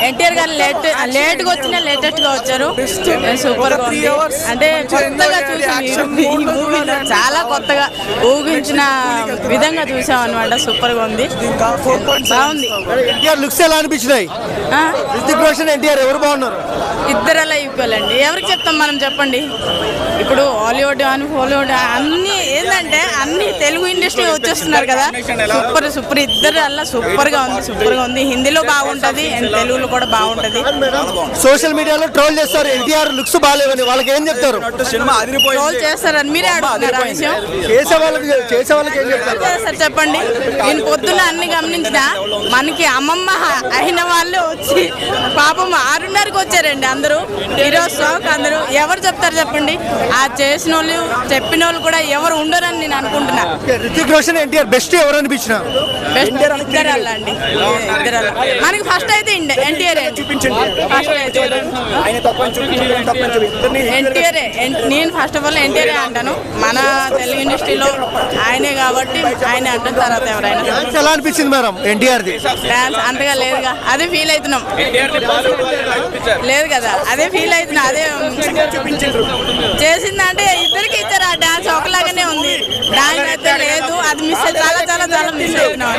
ఎన్టీఆర్ గారు లేట్గా వచ్చిన లేటెస్ట్ గా వచ్చారు. సూపర్ గా ఉంది. అంటే కొత్తగా చూసాం ఈ మూవీలో, చాలా కొత్తగా ఊహించిన విధంగా చూసాం అనమాట. సూపర్ గా ఉంది, బాగుంది. ఎన్టీఆర్ లుక్స్ ఎలా అనిపించినాయి? రితిక్ రోషన్ ఎన్టీఆర్ ఎవరు బాగున్నారు? ఇద్దరు అలా ఈక్వల్ అండి. ఎవరికి చెప్తాం మనం చెప్పండి. ఇప్పుడు హాలీవుడ్ అని బాలీవుడ్ అన్ని ఏంటంటే అన్ని తెలుగు ఇండస్ట్రీ వచ్చేస్తున్నారు కదా. సూపర్ ఇద్దరు అలా సూపర్ గా ఉంది. హిందీలో బాగుంటది, తెలుగులో కూడా బాగుంటది. సోషల్ మీడియాలో ట్రోల్ చేస్తారు ఎన్టీఆర్ లుక్స్ బాగాలేవని, వాళ్ళకి ఏం చెప్తారు? ట్రోల్ చేస్తారని మీరే అడుగుతున్నారు ఆ విషయం. చేసే వాళ్ళకి ఏం చెప్తారు సార్ చెప్పండి. నేను పొద్దున్న అన్ని గమనించిన, మనకి అమ్మమ్మ అయిన వాళ్ళు వచ్చి పాపం 6:30కి వచ్చారండి అందరూ. ఈరోజు షాక్ అందరూ. ఎవరు చెప్తారు చెప్పండి? ఆ చేసిన వాళ్ళు చెప్పిన వాళ్ళు కూడా ఎవరు ఉండరని నేను అనుకుంటున్నా. రితిక్ రోషన్ ఎన్టీఆర్ బెస్ట్ ఎవరు అనిపించిన? బెస్ట్ ఇద్దరు అలా అండి, ఇద్దరు అలా. మనకి ఫస్ట్ అయితే ఎన్టీఆర్ ఎన్టీఆర్. నేను ఫస్ట్ ఆఫ్ ఆల్ ఎన్టీఆర్ అంటాను. మన తెలుగు ఇండస్ట్రీలో ఆయనే కాబట్టి ఆయన అంటాం. తర్వాత ఎవరైనా ఎలా అనిపించింది మేడం ఎన్టీఆర్ డాన్స్? అంతగా లేదుగా, అదే ఫీల్ అవుతున్నాం. లేదు కదా, అదే ఫీల్ అవుతున్నా. అదే చేసిందంటే ఇద్దరికి ఇచ్చారు. ఆ డాన్స్ ఒకలాగానే ఉంది. డాన్స్ అయితే లేదు, అది మిస్ చాలా చాలా చాలా మిస్ అవుతున్నాం.